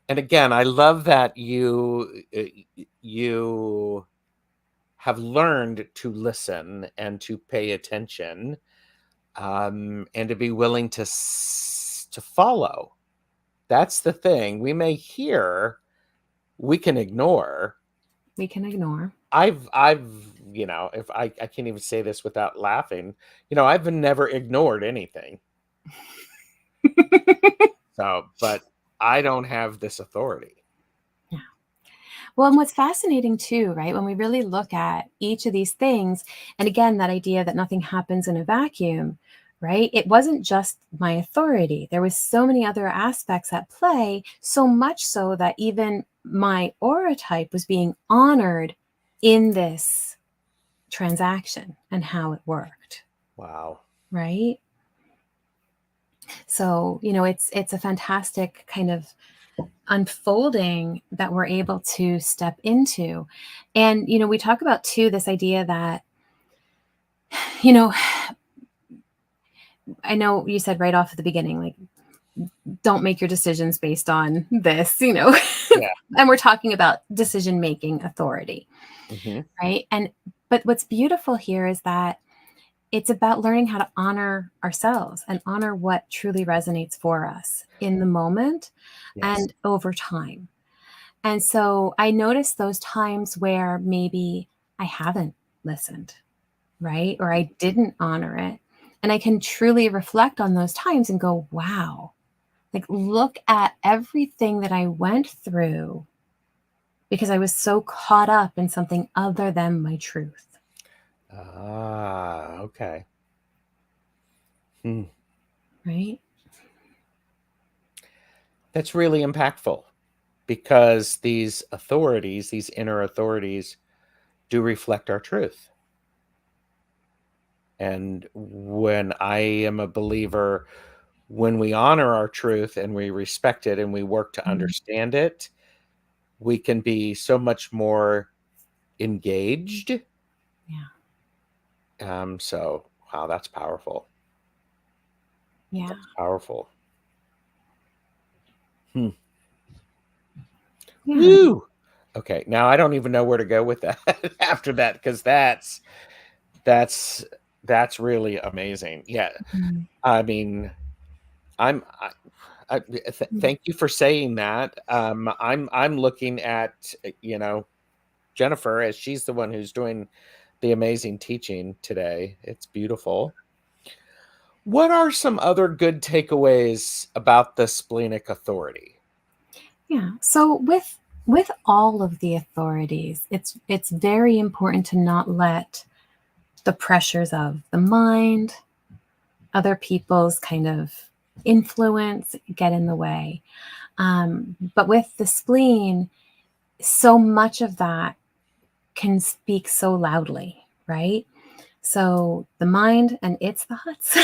again, I love that you have learned to listen and to pay attention, and to be willing to follow. That's the thing. We may hear, we can ignore. We can ignore. I've if I can't even say this without laughing, I've never ignored anything. So, but I don't have this authority. Yeah. Well, and what's fascinating too, right? When we really look at each of these things, and again, that idea that nothing happens in a vacuum, right? It wasn't just my authority. There was so many other aspects at play, so much so that even my aura type was being honored in this transaction and how it worked, Wow. right? So, it's a fantastic kind of unfolding that we're able to step into. And, we talk about too this idea that, you know, I know you said right off at the beginning, like, don't make your decisions based on this, Yeah. and we're talking about decision making authority, Hmm. right? But what's beautiful here is that it's about learning how to honor ourselves and honor what truly resonates for us in the moment Yes. and over time. And so I noticed those times where maybe I haven't listened, right? Or I didn't honor it. And I can truly reflect on those times and go, wow, like look at everything that I went through because I was so caught up in something other than my truth, Ah, okay. Hmm. right? That's really impactful because these authorities, these inner authorities, do reflect our truth. And when I am a believer, when we honor our truth and we respect it and we work to Mhm. understand it, we can be so much more engaged. Yeah. So wow, that's powerful. Yeah. That's powerful. Hmm. Yeah. Woo. Okay, now I don't even know where to go with that after that because that's really amazing. Yeah, Mhm. I mean, I'm thank you for saying that. I'm looking at Jennifer as she's the one who's doing the amazing teaching today. It's beautiful. What are some other good takeaways about the splenic authority? Yeah. So with all of the authorities, it's very important to not let the pressures of the mind, other people's kind of influence get in the way. But with the spleen, so much of that can speak so loudly, right? So the mind and its thoughts,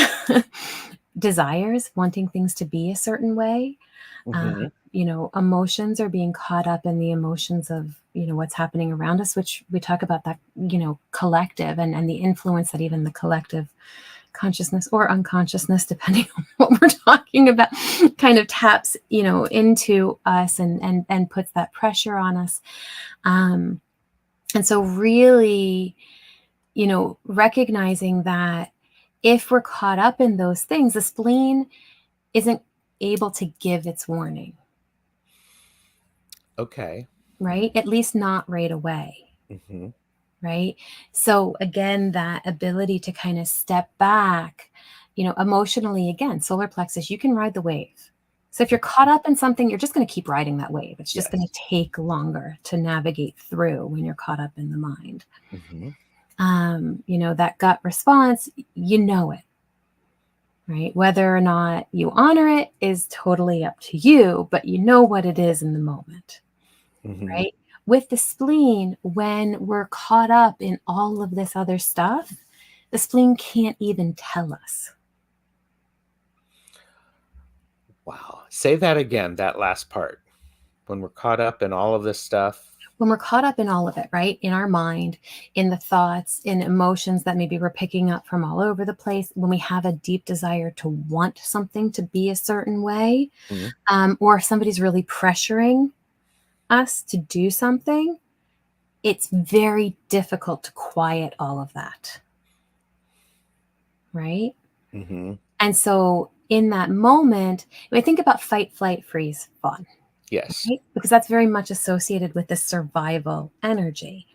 desires, wanting things to be a certain way, Hmm. emotions are being caught up in the emotions of, what's happening around us, which we talk about that, collective and the influence that even the collective consciousness or unconsciousness, depending on what we're talking about, kind of taps, into us and puts that pressure on us. Um, and so really, recognizing that if we're caught up in those things, the spleen isn't able to give its warning, Okay. right? At least not right away, Hmm. right? So again, that ability to kind of step back, emotionally, again, solar plexus, you can ride the wave. So if you're caught up in something, you're just going to keep riding that wave. It's just going Yes. to take longer to navigate through when you're caught up in the mind. Hmm. That gut response, it, right? Whether or not you honor it is totally up to you, but you know what it is in the moment, Hmm. right? With the spleen, when we're caught up in all of this other stuff, the spleen can't even tell us. Wow. Say that again, that last part. When we're caught up in all of this stuff. When we're caught up in all of it, right? In our mind, in the thoughts, in emotions that maybe we're picking up from all over the place, when we have a deep desire to want something to be a certain way, or if somebody's really pressuring us to do something, it's very difficult to quiet all of that. Right? Mm-hmm. And so in that moment, when I think about fight, flight, freeze, fawn. Yes. Right? Because that's very much associated with the survival energy,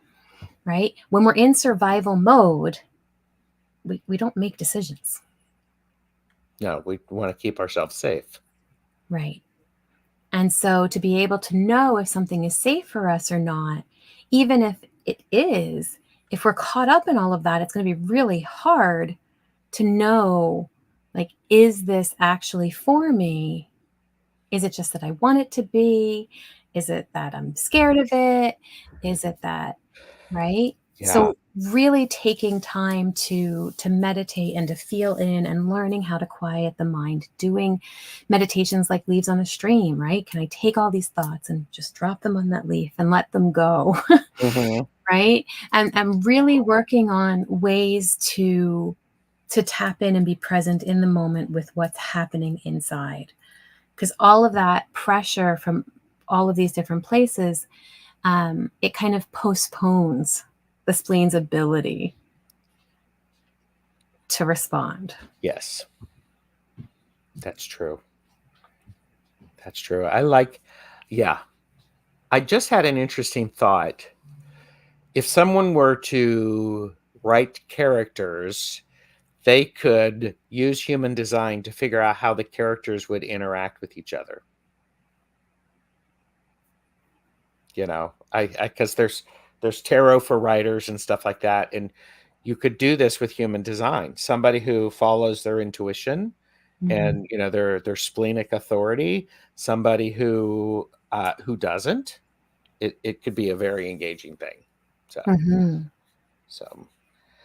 right? When we're in survival mode, we don't make decisions. No, we want to keep ourselves safe. Right. And so to be able to know if something is safe for us or not, even if it is, if we're caught up in all of that, it's going to be really hard to know, like, is this actually for me? Is it just that I want it to be? Is it that I'm scared of it? Is it that, right? Yeah. So really taking time to meditate and to feel in and learning how to quiet the mind, doing meditations like leaves on a stream, right? Can I take all these thoughts and just drop them on that leaf and let them go? Mm-hmm. Right? And I'm really working on ways to tap in and be present in the moment with what's happening inside. Because all of that pressure from all of these different places, it kind of postpones the spleen's ability to respond. Yes. That's true. That's true. I just had an interesting thought. If someone were to write characters, they could use human design to figure out how the characters would interact with each other. You know, because there's tarot for writers and stuff like that, and you could do this with human design. Somebody who follows their intuition and their splenic authority, somebody who doesn't. It could be a very engaging thing. So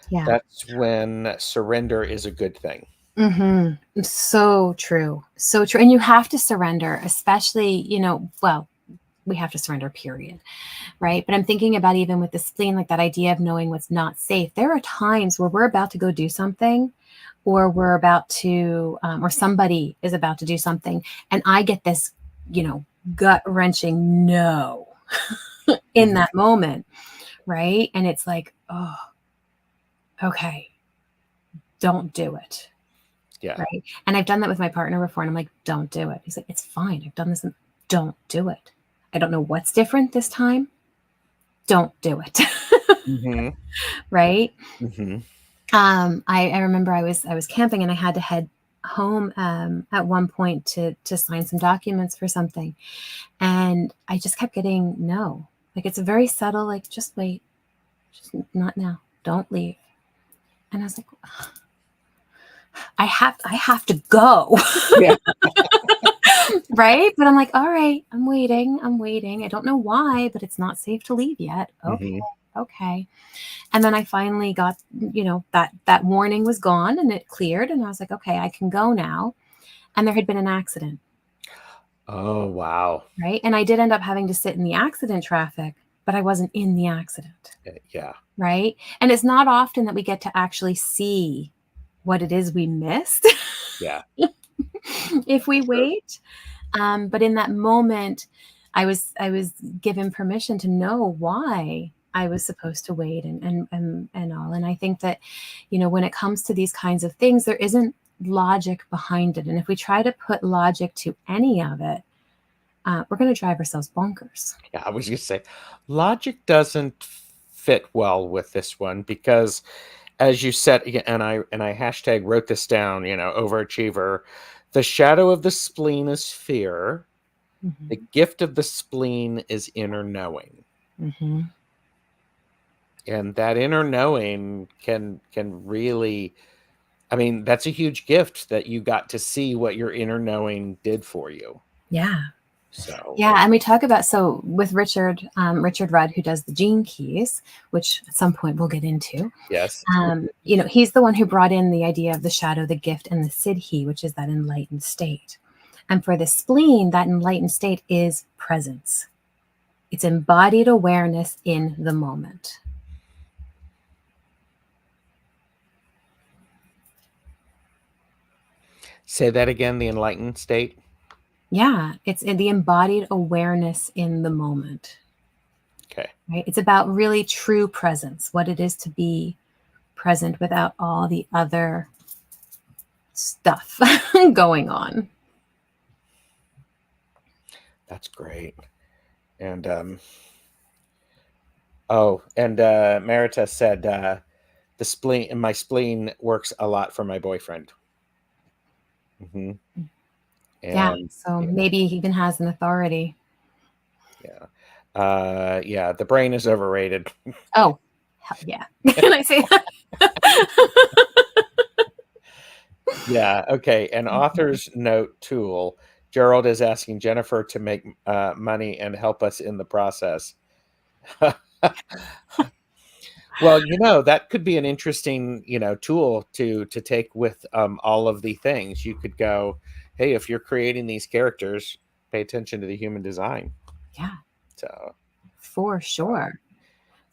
Yeah. that's when surrender is a good thing. So true. So true. And you have to surrender, especially, well, we have to surrender, period. Right. But I'm thinking about even with the spleen, like that idea of knowing what's not safe. There are times where we're about to go do something, or we're about to, or somebody is about to do something. And I get this, gut wrenching no in that moment. Right. And it's like, oh, okay, don't do it. Yeah. Right. And I've done that with my partner before. And I'm like, don't do it. He's like, it's fine. I've done this. And don't do it. I don't know what's different this time. Don't do it. Right. I remember I was camping and I had to head home at one point to sign some documents for something. And I just kept getting no. Like, it's a very subtle, like, just wait. Just not now. Don't leave. And I was like, I have to go. Yeah. Right. But I'm like, all right, I'm waiting. I don't know why, but it's not safe to leave yet. Okay. And then I finally got, that warning was gone and it cleared. And I was like, okay, I can go now. And there had been an accident. Oh, wow. Right. And I did end up having to sit in the accident traffic, but I wasn't in the accident. Yeah. Right. And it's not often that we get to actually see what it is we missed. Yeah. If we wait. But in that moment, I was given permission to know why I was supposed to wait and all. And I think that, when it comes to these kinds of things, there isn't logic behind it. And if we try to put logic to any of it, we're going to drive ourselves bonkers. Yeah, I was going to say, logic doesn't fit well with this one because, as you said, and I hashtag wrote this down, overachiever, the shadow of the spleen is fear. The gift of the spleen is inner knowing. And that inner knowing can really, I mean, that's a huge gift that you got to see what your inner knowing did for you. Yeah. So Yeah, and we talk about, so with Richard Rudd, who does the Gene Keys, which at some point we'll get into. yes. He's the one who brought in the idea of the shadow, the gift, and the siddhi, which is that enlightened state. And for the spleen, that enlightened state is presence. It's embodied awareness in the moment. Say that again, the enlightened state. Yeah, it's in the embodied awareness in the moment. Okay. Right? It's about really true presence, what it is to be present without all the other stuff going on. That's great. And Marita said my spleen works a lot for my boyfriend. Mm-hmm. Yeah, And so maybe he even has an authority. Yeah, the brain is overrated. Oh, hell yeah. Can I say that? Yeah, okay. An author's note tool. Gerald is asking Jennifer to make money and help us in the process. Well, that could be an interesting, tool to take with all of the things. You could go, hey, if you're creating these characters, pay attention to the human design. Yeah, So for sure.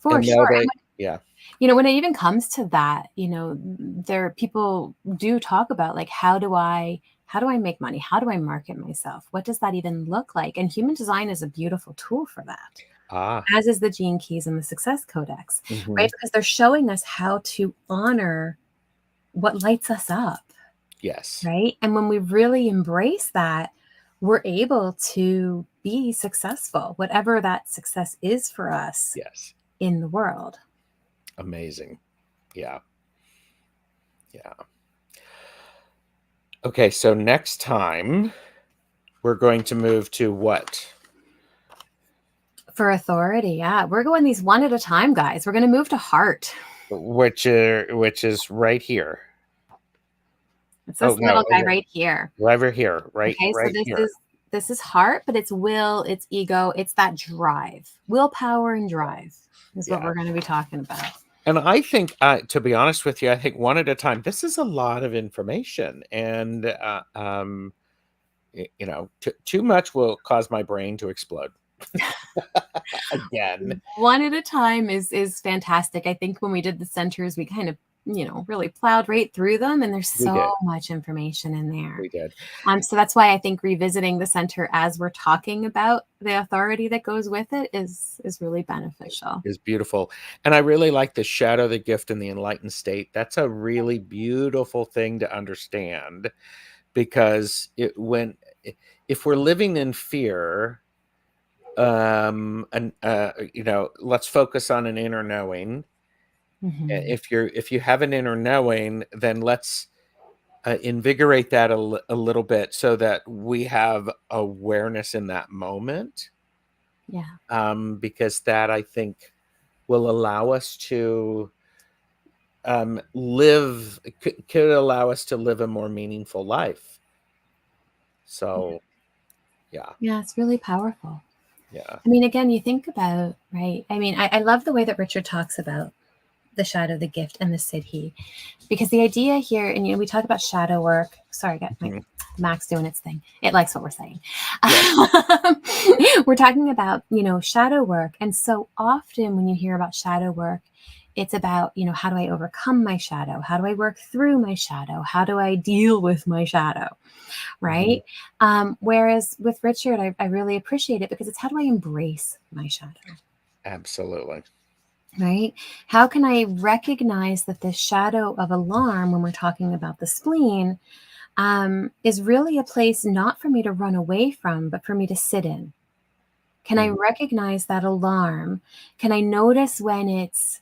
and know that, yeah. When it even comes to that, there people do talk about, like, how do I make money? How do I market myself? What does that even look like? And human design is a beautiful tool for that. As is the Gene Keys and the Success Codex, right? Because they're showing us how to honor what lights us up. Yes. Right. And when we really embrace that, we're able to be successful, whatever that success is for us. Yes. In the world. Amazing. Yeah. Yeah. Okay, so next time we're going to move to what? For authority, yeah. We're going these one at a time, guys. We're going to move to heart. Which is right here. It's this little guy right here. Right over here, right? Okay, right so this is heart, but it's will, it's ego, it's that drive. Willpower and drive is what we're going to be talking about. And I think, to be honest with you, I think one at a time, this is a lot of information. And, too much will cause my brain to explode. Again. One at a time is fantastic. I think when we did the centers, we kind of, really plowed right through them. And there's so much information in there. We did. So that's why I think revisiting the center as we're talking about the authority that goes with it is really beneficial. Is beautiful. And I really like the shadow, the gift, and the enlightened state. That's a really beautiful thing to understand, because if we're living in fear, let's focus on an inner knowing. If you have an inner knowing, then let's invigorate that a little bit so that we have awareness in that moment. Yeah. Because that, I think, will allow us to could allow us to live a more meaningful life. So, yeah. Yeah, it's really powerful. Yeah. I mean, again, you think about, right? I mean, I love the way that Richard talks about the shadow, the gift, and the siddhi, because the idea here, and we talk about shadow work. Sorry, I got my Mac's doing its thing. It likes what we're saying. We're talking about, shadow work. And so often when you hear about shadow work, it's about, how do I overcome my shadow? How do I work through my shadow? How do I deal with my shadow? Right. Whereas with Richard, I really appreciate it because it's, how do I embrace my shadow? Absolutely. Right? How can I recognize that the shadow of alarm, when we're talking about the spleen, is really a place not for me to run away from, but for me to sit in? Can I recognize that alarm? Can I notice when it's,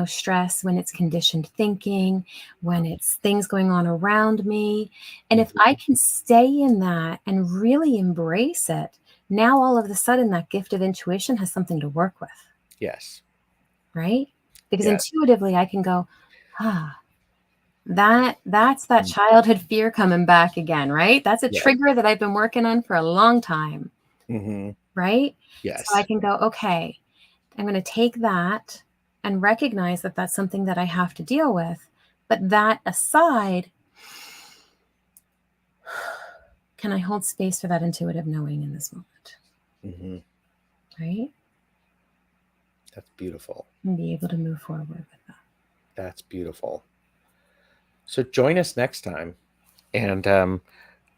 stress, when it's conditioned thinking, when it's things going on around me? And if I can stay in that and really embrace it, now all of a sudden that gift of intuition has something to work with. Yes. Right? Because intuitively I can go, that's that childhood fear coming back again, right? That's a trigger that I've been working on for a long time. Mm-hmm. right? So I Yes. can go, okay, I'm going to take that and recognize that that's something that I have to deal with. But that aside, can I hold space for that intuitive knowing in this moment? Mm-hmm. Right? That's beautiful. And be able to move forward with that. That's beautiful. So join us next time. And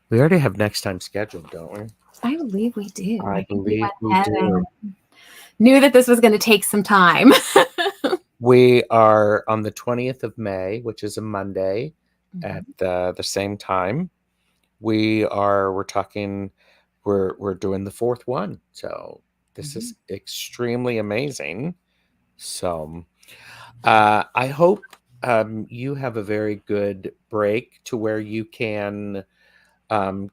we already have next time scheduled, don't we? I believe we do. I think we believe went we ahead do. and knew that this was going to take some time. We are on the 20th of May, which is a Monday, at Mhm. the same time. We're talking, we're doing the fourth one. So this is extremely amazing. So I hope you have a very good break to where you can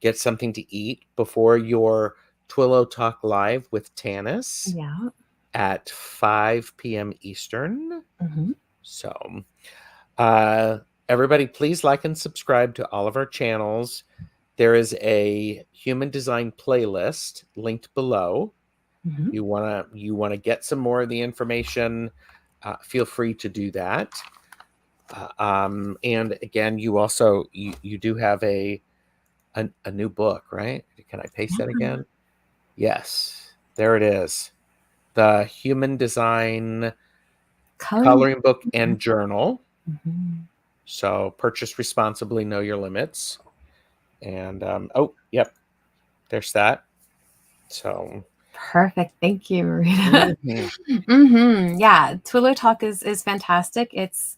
get something to eat before your Twillo Talk Live with Tanis Yeah. at 5 p.m. Eastern. Mhm. So, everybody, please like and subscribe to all of our channels. There is a human design playlist linked below. Mhm. You wanna get some more of the information. Feel free to do that. And again, you do have a new book, right? Can I paste that again? Yes, there it is. The Human Design Coloring. Coloring Book and Journal. Mhm. So purchase responsibly, know your limits. And oh, yep, there's that. So Perfect. Thank you, Marita. mhm, Yeah, Twilio Talk is fantastic. It's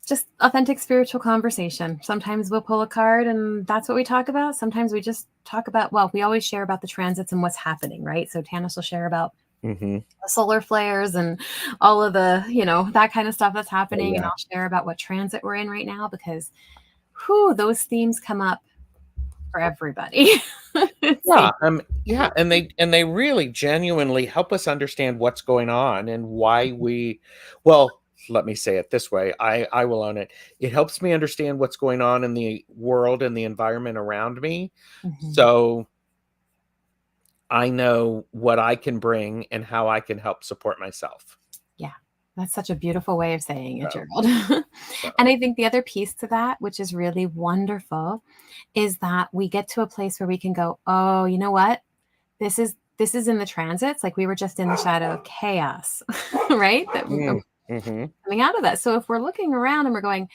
just authentic spiritual conversation. Sometimes we'll pull a card and that's what we talk about. Sometimes we just talk about, well, we always share about the transits and what's happening, right? So Tanis will share about mhm. the solar flares and all of the, that kind of stuff that's Oh, happening. And yeah. I'll share about what transit we're in right now because those themes come up for everybody. Yeah, yeah, and they really genuinely help us understand what's going on and why well, let me say it this way. I will own it. It helps me understand what's going on in the world and the environment around me. Mhm. So I know what I can bring and how I can help support myself. Yeah, that's such a beautiful way of saying it, So, Gerald. so And I think the other piece to that, which is really wonderful, is that we get to a place where we can go, oh, you know what? This is in the transits. Like we were just in the shadow of chaos, right? That mhm. coming out of that. So if we're looking around and we're going,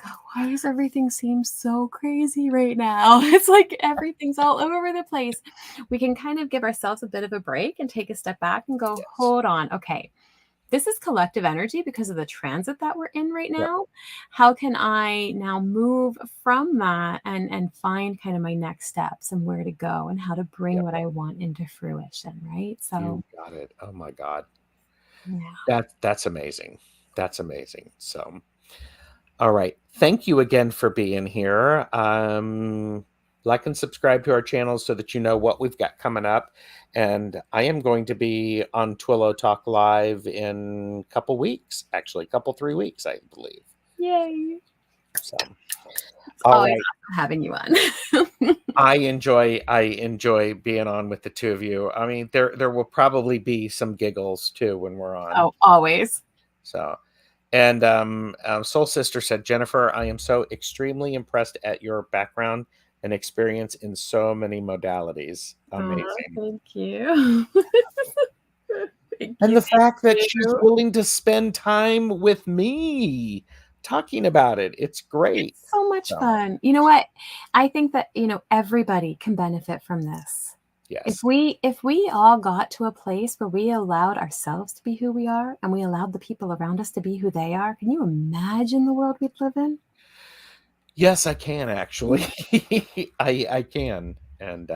God, why does everything seem so crazy right now? It's like everything's all over the place. We can kind of give ourselves a bit of a break and take a step back and go, Yes. hold on. Okay, this is collective energy because of the transit that we're in right Yep. now. How can I now move from that and find kind of my next steps and where to go and how to bring Yep. what I want into fruition, right? So, You got it. Oh my God. yeah. That's amazing. That's amazing. So, all right. Thank you again for being here. Like and subscribe to our channel so that you know what we've got coming up. And I am going to be on Twillo Talk Live in a couple weeks, actually, a couple, 3 weeks, I believe. Yay. So, It's all always right. awesome having you on. I enjoy being on with the two of you. I mean, there will probably be some giggles too when we're on. Oh, always. So, and Soul Sister said, Jennifer, I am so extremely impressed at your background and experience in so many modalities. Oh, Amazing. thank you. Thank And you. the fact that Thank she's you. willing to spend time with me talking about it, it's great. It's so much So, fun. You know what? I think that, everybody can benefit from this. If yes. we all got to a place where we allowed ourselves to be who we are and we allowed the people around us to be who they are, can you imagine the world we'd live in? Yes, I can actually. I can. And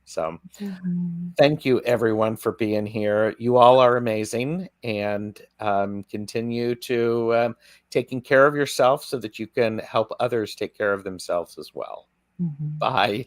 so Mhm. thank you everyone for being here. You all are amazing, and continue to taking care of yourself so that you can help others take care of themselves as well. Mhm. Bye.